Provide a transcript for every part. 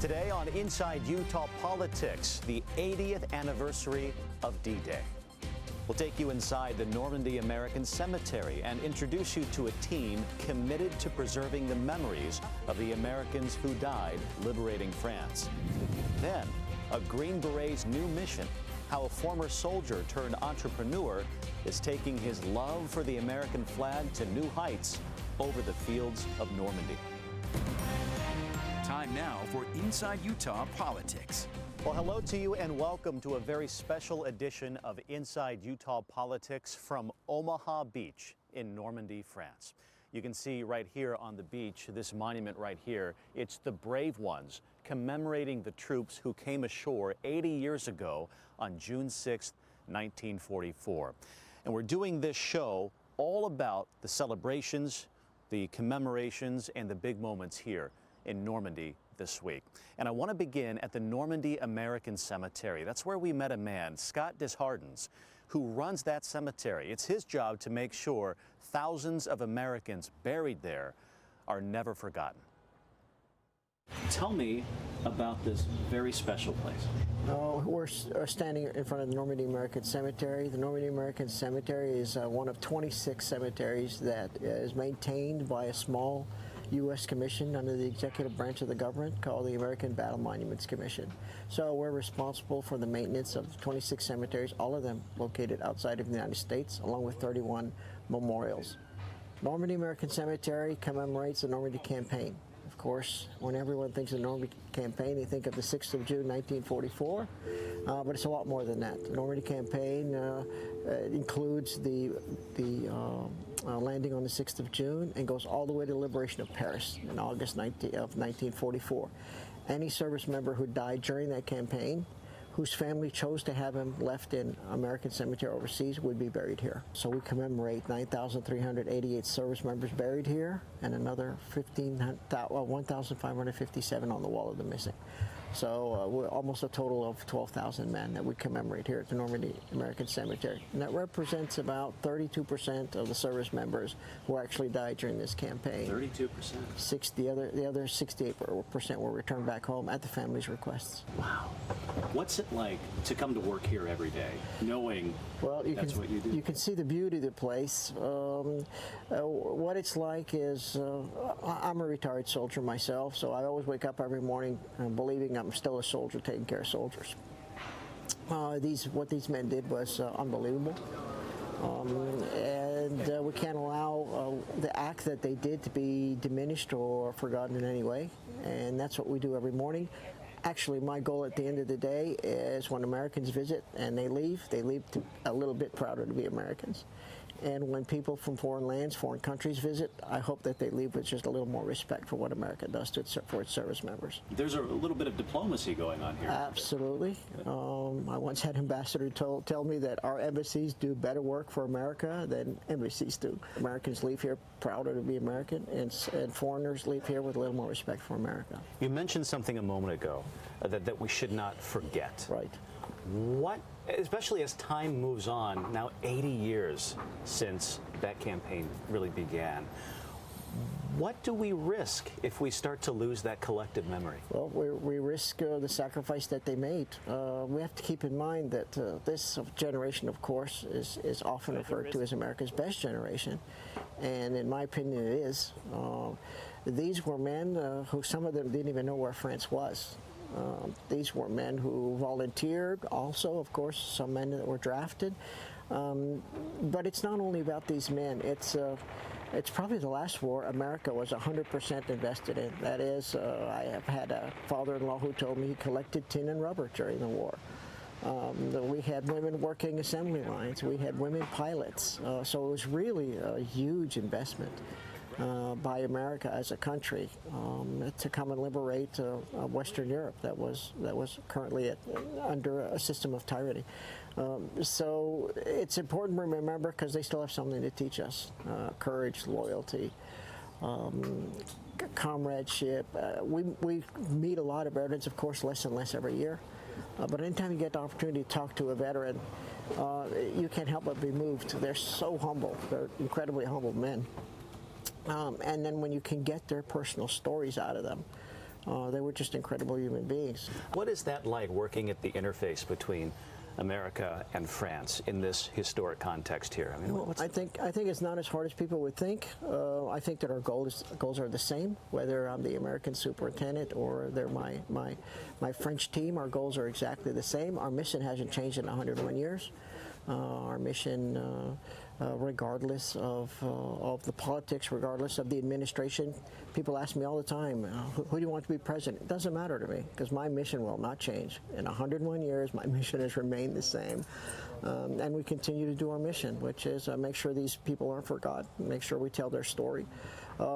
Today on Inside Utah Politics, the 80th anniversary of D-Day. We'll take you inside the Normandy American Cemetery and introduce you to a team committed to preserving the memories of the Americans who died liberating France. Then, a Green Beret's new mission, how a former soldier turned entrepreneur is taking his love for the American flag to new heights over the fields of Normandy. Time now for Inside Utah Politics. Well, hello to you and welcome to a very special edition of Inside Utah Politics from Omaha Beach in Normandy, France. You can see right here on the beach, this monument right here, it's the brave ones commemorating the troops who came ashore 80 years ago on June 6, 1944. And we're doing this show all about the celebrations, the commemorations, and the big moments here in Normandy this week. And I want to begin at the Normandy American Cemetery. That's where we met a man, Scott Desjardins, who runs that cemetery. It's his job to make sure thousands of Americans buried there are never forgotten. Tell me about this very special place. We're standing in front of the Normandy American Cemetery. The Normandy American Cemetery is one of 26 cemeteries that is maintained by a small U.S. commission under the executive branch of the government called the American Battle Monuments Commission. So we're responsible for the maintenance of 26 cemeteries, all of them located outside of the United States, along with 31 memorials. Normandy American Cemetery commemorates the Normandy Campaign. Of course, when everyone thinks of the Normandy Campaign, they think of the 6th of June, 1944, but it's a lot more than that. The Normandy Campaign includes the landing on the 6th of June and goes all the way to the liberation of Paris in August of 1944. Any service member who died during that campaign, whose family chose to have him left in American cemetery overseas, would be buried here. So we commemorate 9,388 service members buried here and another 1,557 on the Wall of the Missing. So we're almost a total of 12,000 men that we commemorate here at the Normandy American Cemetery. And that represents about 32% of the service members who actually died during this campaign. 32%? The other 68% were returned back home at the family's requests. Wow. What's it like to come to work here every day, knowing what you do? You can see the beauty of the place. What it's like is, I'm a retired soldier myself, so I always wake up every morning believing I'm still a soldier taking care of soldiers. What these men did was unbelievable. And we can't allow the act that they did to be diminished or forgotten in any way. And that's what we do every morning. Actually, my goal at the end of the day is when Americans visit and they leave a little bit prouder to be Americans. And when people from foreign lands, foreign countries visit, I hope that they leave with just a little more respect for what America does for its service members. There's a little bit of diplomacy going on here. Absolutely. I once had an ambassador tell me that our embassies do better work for America than embassies do. Americans leave here prouder to be American, and foreigners leave here with a little more respect for America. You mentioned something a moment ago that we should not forget. Right. What, especially as time moves on, now 80 years since that campaign really began, what do we risk if we start to lose that collective memory? Well, we risk the sacrifice that they made. We have to keep in mind that this generation, of course, is often referred to as America's best generation, and in my opinion it is. These were men who, some of them didn't even know where France was. These were men who volunteered, also, of course, some men that were drafted. But it's not only about these men. It's probably the last war America was 100% invested in. That is, I have had a father-in-law who told me he collected tin and rubber during the war. We had women working assembly lines. We had women pilots. So it was really a huge investment by America as a country to come and liberate Western Europe that was currently under a system of tyranny. So it's important to remember because they still have something to teach us: courage, loyalty, comradeship. We meet a lot of veterans, of course, less and less every year. But anytime you get the opportunity to talk to a veteran, you can't help but be moved. They're so humble. They're incredibly humble men. And then when you can get their personal stories out of them, They were just incredible human beings. What is that like, working at the interface between America and France in this historic context here? I mean, I think it's not as hard as people would think. I think that our goals are the same, whether I'm the American superintendent or they're my French team. Our goals are exactly the same. Our mission hasn't changed in 101 years. Our mission, regardless of the politics, regardless of the administration. People ask me all the time, who do you want to be president? It doesn't matter to me, because my mission will not change. In 101 years, my mission has remained the same. And we continue to do our mission, which is make sure these people aren't forgotten, make sure we tell their story,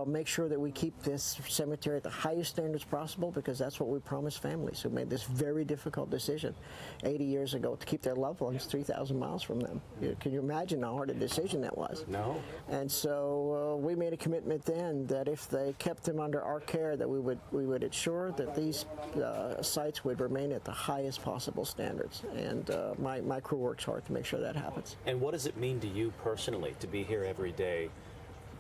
make sure that we keep this cemetery at the highest standards possible, because that's what we promised families who made this very difficult decision 80 years ago to keep their loved ones 3,000 miles from them. Can you imagine how hard a decision that was? No. And so we made a commitment then that if they kept them under our care, that we would ensure that these sites would remain at the highest possible standards. And my crew works hard to make sure that happens. And what does it mean to you personally to be here every day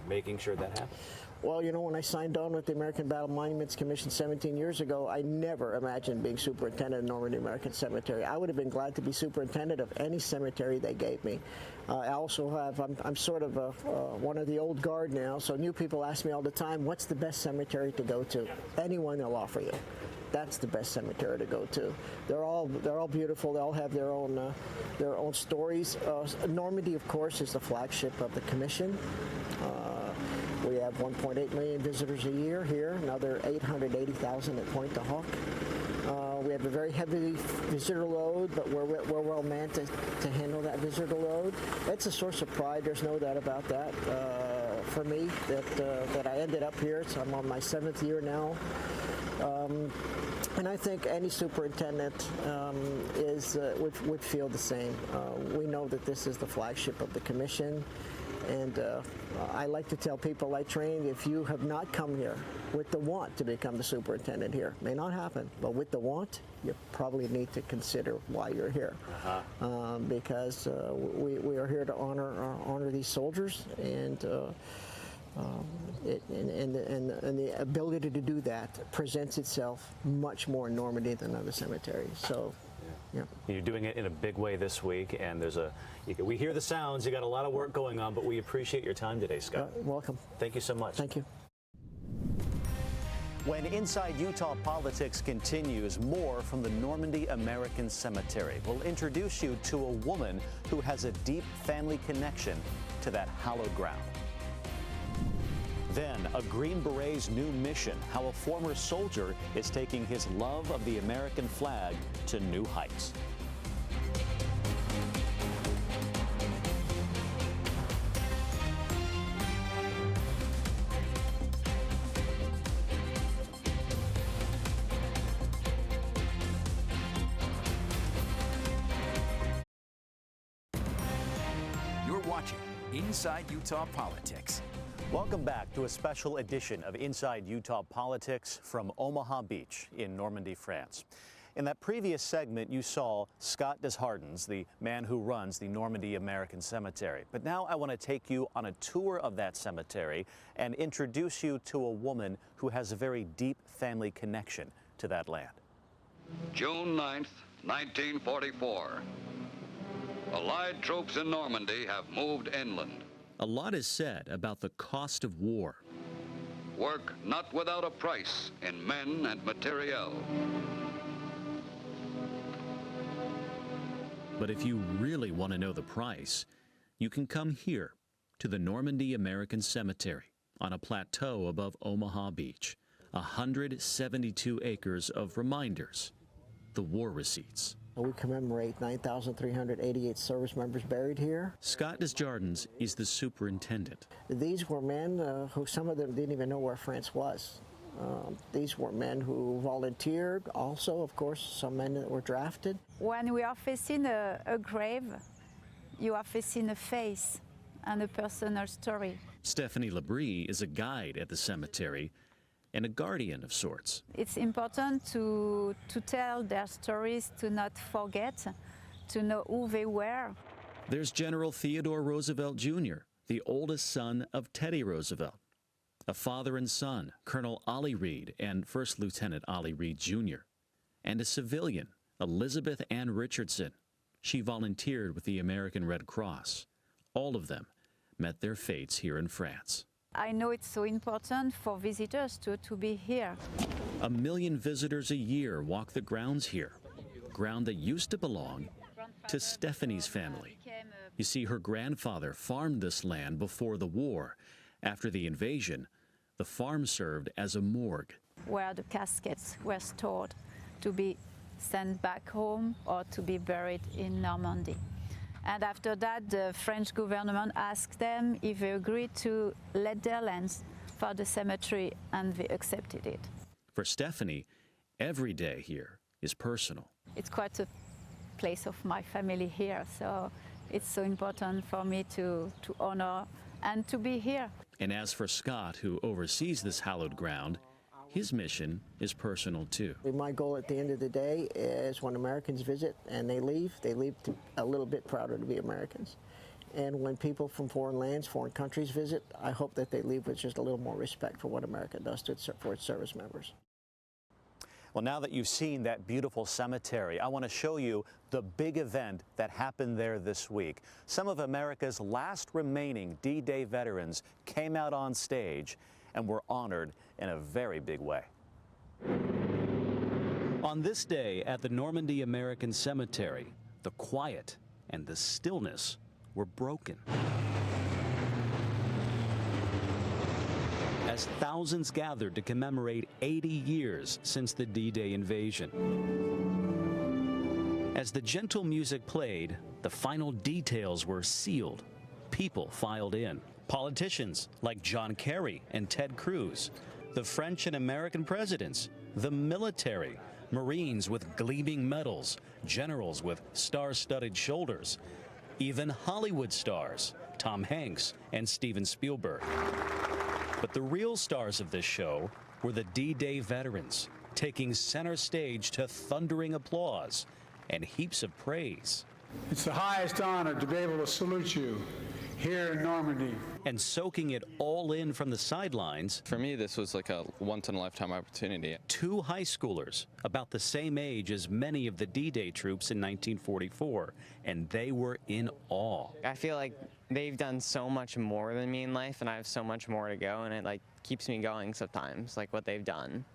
making sure that happens? Well, you know, when I signed on with the American Battle Monuments Commission 17 years ago, I never imagined being superintendent of Normandy American Cemetery. I would have been glad to be superintendent of any cemetery they gave me. I also have, I'm sort of one of the old guard now, so new people ask me all the time, what's the best cemetery to go to? Anyone they'll offer you. That's the best cemetery to go to. They're all beautiful. They all have their own stories. Normandy, of course, is the flagship of the commission. We have 1.8 million visitors a year here, another 880,000 at Pointe du Hoc. We have a very heavy visitor load, but we're well manned to handle that visitor load. It's a source of pride, there's no doubt about that. For me, that I ended up here, so I'm on my 7th year now. And I think any superintendent would feel the same. We know that this is the flagship of the commission, and I like to tell people I train, if you have not come here with the want to become the superintendent here, may not happen, but with the want, you probably need to consider why you're here. Because we are here to honor these soldiers, and the ability to do that presents itself much more in Normandy than other cemeteries. So, yeah. You're doing it in a big way this week, and we hear the sounds. You got a lot of work going on, but we appreciate your time today, Scott. Welcome. Thank you so much. Thank you. When Inside Utah Politics continues, more from the Normandy American Cemetery. We'll introduce you to a woman who has a deep family connection to that hallowed ground. Then, a Green Beret's new mission, how a former soldier is taking his love of the American flag to new heights. You're watching Inside Utah Politics. Welcome back to a special edition of Inside Utah Politics from Omaha Beach in Normandy, France. In that previous segment, you saw Scott Desjardins, the man who runs the Normandy American Cemetery. But now I want to take you on a tour of that cemetery and introduce you to a woman who has a very deep family connection to that land. June 9th, 1944. Allied troops in Normandy have moved inland. A lot is said about the cost of war. Work not without a price in men and materiel. But if you really want to know the price, you can come here to the Normandy American Cemetery on a plateau above Omaha Beach. 172 acres of reminders, the war receipts. We commemorate 9,388 service members buried here. Scott Desjardins is the superintendent. These were men who, some of them didn't even know where France was. These were men who volunteered. Also, of course, some men that were drafted. When we are facing a grave, you are facing a face and a personal story. Stephanie Labrie is a guide at the cemetery and a guardian of sorts. It's important to tell their stories, to not forget, to know who they were. There's General Theodore Roosevelt Jr., the oldest son of Teddy Roosevelt. a father and son, Colonel Ollie Reed and First Lieutenant Ollie Reed Jr., and a civilian, Elizabeth Ann Richardson. She volunteered with the American Red Cross. All of them met their fates here in France. I know it's so important for visitors to be here. 1 million visitors a year walk the grounds here, ground that used to belong to Stephanie's family. You see, her grandfather farmed this land before the war. After the invasion, the farm served as a morgue, Where the caskets were stored to be sent back home or to be buried in Normandy. And after that, the French government asked them if they agreed to let their lands for the cemetery, and they accepted it. For Stephanie, every day here is personal. It's quite a place of my family here, so it's so important for me to honor and to be here. And as for Scott, who oversees this hallowed ground, his mission is personal too. My goal at the end of the day is when Americans visit and they leave a little bit prouder to be Americans. And when people from foreign lands, foreign countries visit, I hope that they leave with just a little more respect for what America does for its service members. Well, now that you've seen that beautiful cemetery, I want to show you the big event that happened there this week. Some of America's last remaining D-Day veterans came out on stage and were honored in a very big way. On this day at the Normandy American Cemetery, the quiet and the stillness were broken. As thousands gathered to commemorate 80 years since the D-Day invasion. As the gentle music played, the final details were sealed. People filed in. Politicians like John Kerry and Ted Cruz, the French and American presidents, the military, Marines with gleaming medals, generals with star-studded shoulders, even Hollywood stars, Tom Hanks and Steven Spielberg. But the real stars of this show were the D-Day veterans, taking center stage to thundering applause and heaps of praise. It's the highest honor to be able to salute you here in Normandy. And soaking it all in from the sidelines. For me, this was like a once-in-a-lifetime opportunity. 2 high schoolers, about the same age as many of the D-Day troops in 1944, and they were in awe. I feel like they've done so much more than me in life, and I have so much more to go, and it like keeps me going sometimes, like what they've done.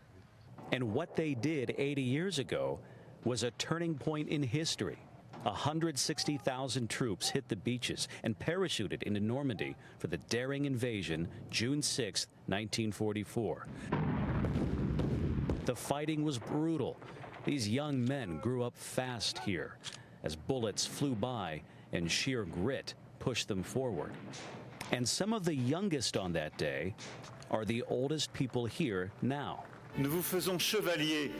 And what they did 80 years ago was a turning point in history. 160,000 troops hit the beaches and parachuted into Normandy for the daring invasion June 6, 1944. The fighting was brutal. These young men grew up fast here as bullets flew by and sheer grit pushed them forward. And some of the youngest on that day are the oldest people here now. Nous vous faisons chevalier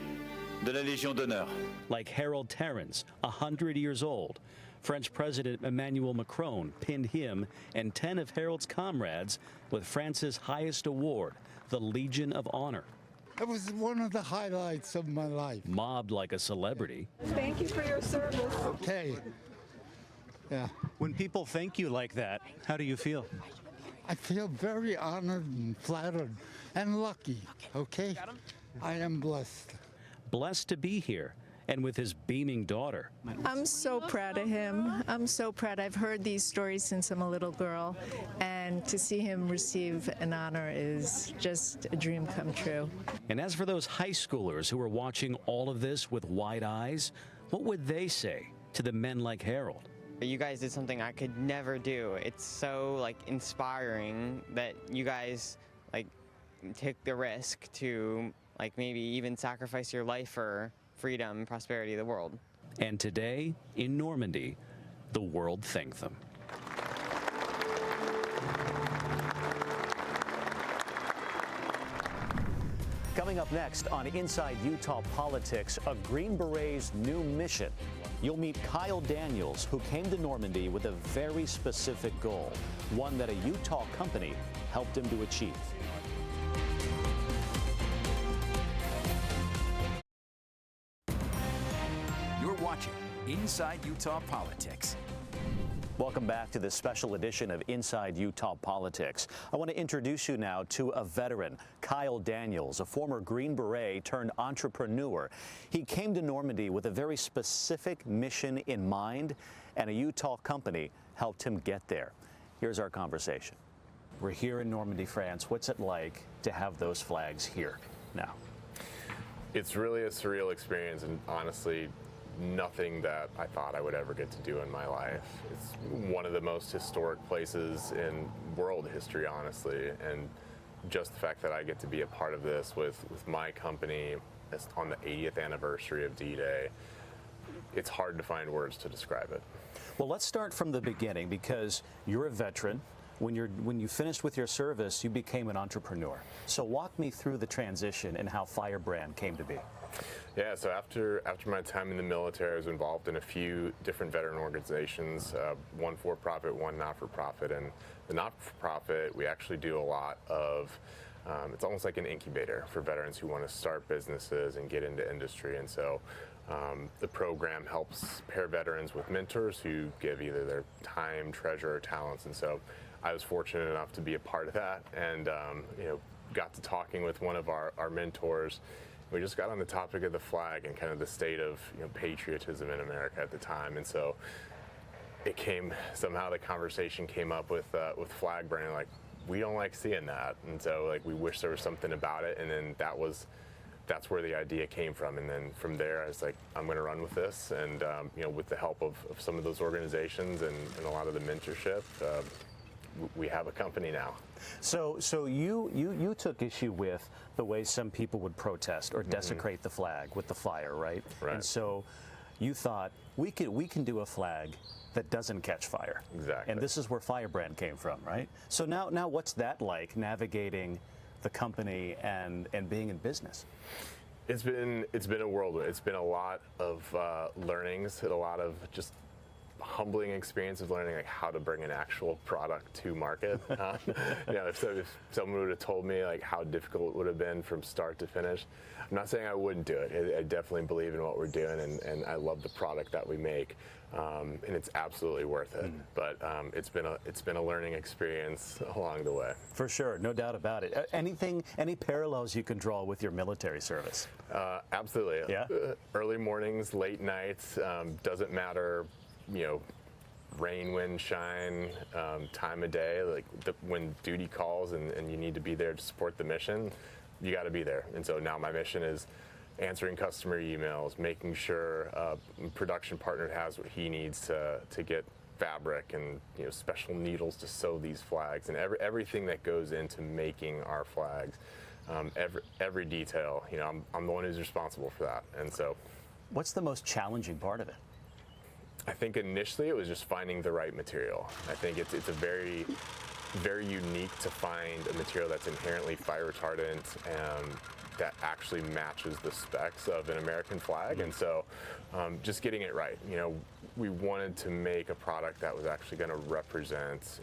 de la Légion d'honneur. Like Harold Terrans, 100 years old. French President Emmanuel Macron pinned him and 10 of Harold's comrades with France's highest award, the Legion of Honor. It was one of the highlights of my life. Mobbed like a celebrity. Thank you for your service. Okay. Yeah. When people thank you like that, how do you feel? I feel very honored and flattered and lucky, okay? I am blessed. Blessed to be here and with his beaming daughter. I'm so proud of him. I'm so proud. I've heard these stories since I'm a little girl, and to see him receive an honor is just a dream come true. And as for those high schoolers who are watching all of this with wide eyes, what would they say to the men like Harold? You guys did something I could never do. It's so like inspiring that you guys like took the risk to like maybe even sacrifice your life for freedom and prosperity of the world. And today, in Normandy, the world thanked them. Coming up next on Inside Utah Politics, a Green Beret's new mission. You'll meet Kyle Daniels, who came to Normandy with a very specific goal, one that a Utah company helped him to achieve. You're watching Inside Utah Politics. Welcome back to this special edition of Inside Utah Politics. I want to introduce you now to a veteran, Kyle Daniels, a former Green Beret turned entrepreneur. He came to Normandy with a very specific mission in mind, and a Utah company helped him get there. Here's our conversation. We're here in Normandy, France. What's it like to have those flags here now? It's really a surreal experience, and honestly, nothing that I thought I would ever get to do in my life. It's one of the most historic places in world history, honestly, and just the fact that I get to be a part of this with my company on the 80th anniversary of D-Day, it's hard to find words to describe it. Well, let's start from the beginning, because you're a veteran. When you finished with your service, you became an entrepreneur. So walk me through the transition and how Firebrand came to be. Yeah, so after my time in the military, I was involved in a few different veteran organizations, one for-profit, one not-for-profit. And the not-for-profit, we actually do a lot of, it's almost like an incubator for veterans who want to start businesses and get into industry. And so the program helps pair veterans with mentors who give either their time, treasure, or talents. And so I was fortunate enough to be a part of that, and got to talking with one of our mentors. We just got on the topic of the flag and kind of the state of patriotism in America at the time, and so it came somehow. The conversation came up with flag branding. Like, we don't like seeing that, and so like we wish there was something about it. And then that's where the idea came from. And then from there, I was like, I'm going to run with this, and with the help of some of those organizations and a lot of the mentorship, we have a company now. So you took issue with the way some people would protest or desecrate the flag with the fire, right? Right. And so you thought we can do a flag that doesn't catch fire. Exactly. And this is where Firebrand came from, right? So now what's that like, navigating the company and being in business? It's been a whirlwind. It's been a lot of learnings, and a lot of just humbling experience of learning like how to bring an actual product to market. If someone would have told me like how difficult it would have been from start to finish, I'm not saying I wouldn't do it. I definitely believe in what we're doing, and I love the product that we make, and it's absolutely worth it. But it's been a learning experience along the way. For sure, no doubt about it. Any parallels you can draw with your military service? Absolutely. Yeah. Early mornings, late nights, doesn't matter. Rain, wind, shine, time of day, like when duty calls and you need to be there to support the mission, you got to be there. And so now my mission is answering customer emails, making sure production partner has what he needs to get fabric and special needles to sew these flags, and everything that goes into making our flags, every detail. I'm the one who's responsible for that. And so, what's the most challenging part of it? I think initially it was just finding the right material. I think it's a very, very unique to find a material that's inherently fire retardant and that actually matches the specs of an American flag. And so just getting it right. We wanted to make a product that was actually going to represent,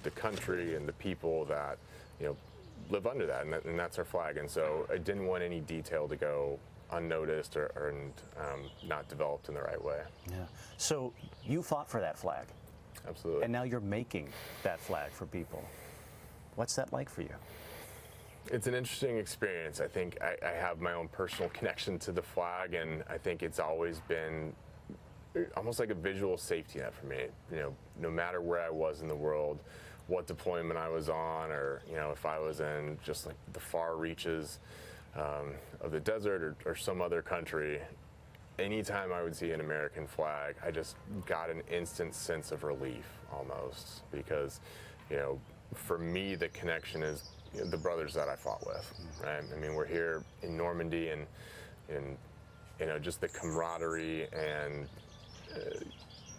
the country and the people that, live under that, and that's our flag. And so I didn't want any detail to go unnoticed or not developed in the right way. Yeah. So you fought for that flag. Absolutely. And now you're making that flag for people. What's that like for you? It's an interesting experience. I think I have my own personal connection to the flag, and I think it's always been almost like a visual safety net for me. No matter where I was in the world, what deployment I was on, or if I was in just like the far reaches of the desert or some other country, anytime I would see an American flag, I just got an instant sense of relief almost, because for me the connection is the brothers that I fought with, right? I mean, we're here in Normandy, and just the camaraderie and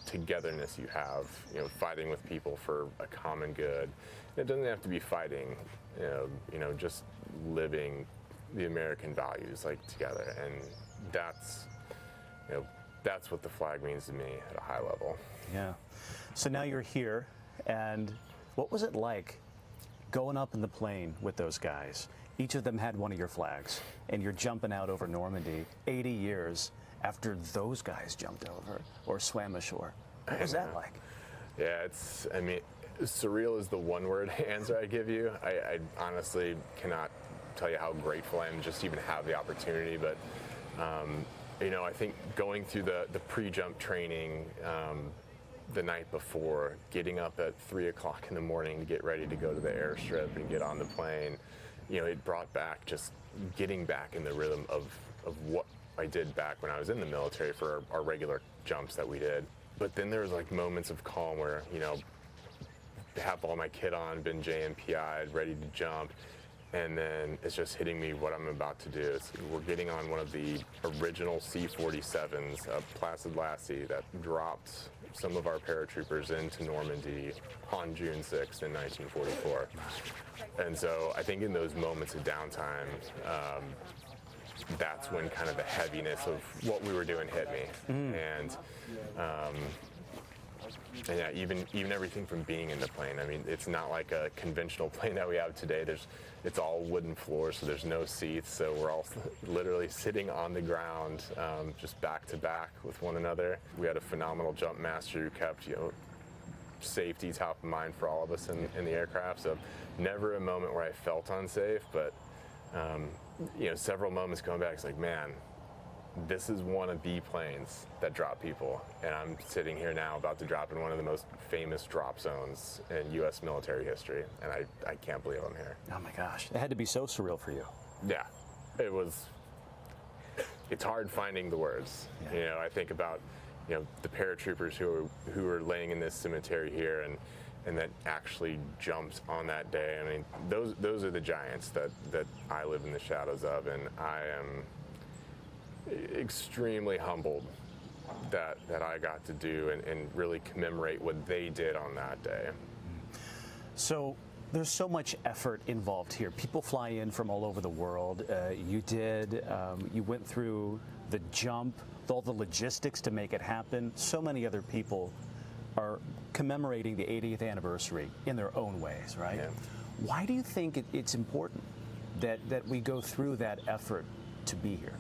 togetherness you have, fighting with people for a common good. It doesn't have to be fighting, just living the American values like together, and that's what the flag means to me at a high level. Yeah. So now you're here, and what was it like going up in the plane with those guys? Each of them had one of your flags, and you're jumping out over Normandy 80 years after those guys jumped over or swam ashore. What was that like? Yeah, I mean, surreal is the one-word answer I give you. I honestly cannot tell you how grateful I am just even have the opportunity, but you know, I think going through the pre-jump training the night before, getting up at 3 o'clock in the morning to get ready to go to the airstrip and get on the plane, you know, it brought back just getting back in the rhythm of what I did back when I was in the military for our regular jumps that we did. But then there was like moments of calm where, you know, have all my kit on, been JMPI'd, ready to jump, and then it's just hitting me what I'm about to do. We're getting on one of the original C-47s, a Placid Lassie that dropped some of our paratroopers into Normandy on June 6th in 1944. And so I think in those moments of downtime, that's when kind of the heaviness of what we were doing hit me. And yeah, even everything from being in the plane. I mean, it's not like a conventional plane that we have today. It's all wooden floors, so there's no seats. So we're all literally sitting on the ground, just back to back with one another. We had a phenomenal jump master who kept, you know, safety top of mind for all of us in the aircraft. So never a moment where I felt unsafe, but you know, several moments going back, it's like, man, this is one of the planes that drop people, and I'm sitting here now about to drop in one of the most famous drop zones in U.S. military history, and I can't believe I'm here. Oh my gosh, it had to be so surreal for you. Yeah, it was. It's hard finding the words. Yeah. You know, I think about, you know, the paratroopers who are laying in this cemetery here, and that actually jumped on that day. I mean, those are the giants that I live in the shadows of, and I am extremely humbled that I got to do and really commemorate what they did on that day. So there's so much effort involved here. People fly in from all over the world. You went through the jump, all the logistics to make it happen. So many other people are commemorating the 80th anniversary in their own ways, right? Yeah. Why do you think it's important that we go through that effort to be here?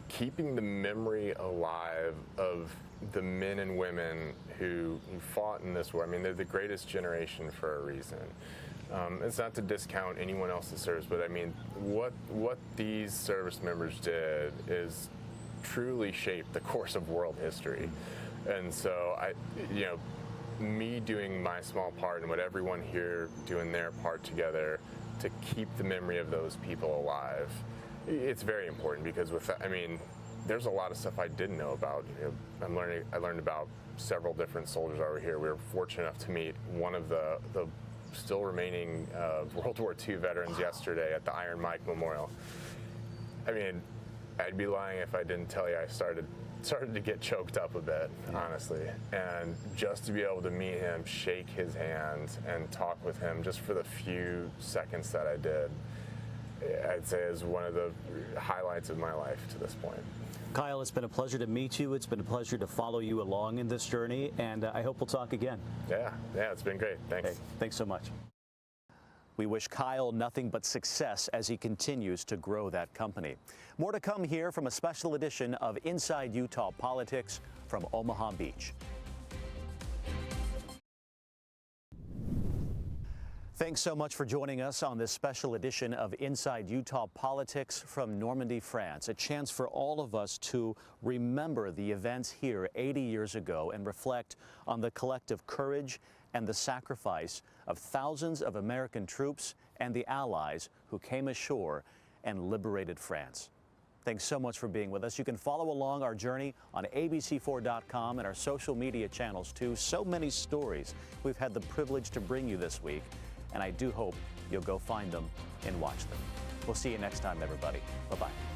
Keeping the memory alive of the men and women who fought in this war. I mean, they're the greatest generation for a reason. It's not to discount anyone else's service, but I mean, what these service members did is truly shape the course of world history. And so you know, me doing my small part and what everyone here doing their part together to keep the memory of those people alive, it's very important, because I mean, there's a lot of stuff I didn't know about. You know, I learned about several different soldiers over here. We were fortunate enough to meet one of the still remaining World War II veterans yesterday at the Iron Mike Memorial. I mean, I'd be lying if I didn't tell you I started to get choked up a bit, honestly. And just to be able to meet him, shake his hand, and talk with him just for the few seconds that I did, I'd say is one of the highlights of my life to this point. Kyle, it's been a pleasure to meet you. It's been a pleasure to follow you along in this journey, and I hope we'll talk again. Yeah, it's been great. Thanks. Hey, thanks so much. We wish Kyle nothing but success as he continues to grow that company. More to come here from a special edition of Inside Utah Politics from Omaha Beach. Thanks so much for joining us on this special edition of Inside Utah Politics from Normandy, France. A chance for all of us to remember the events here 80 years ago and reflect on the collective courage and the sacrifice of thousands of American troops and the allies who came ashore and liberated France. Thanks so much for being with us. You can follow along our journey on abc4.com and our social media channels too. So many stories we've had the privilege to bring you this week, and I do hope you'll go find them and watch them. We'll see you next time, everybody. Bye-bye.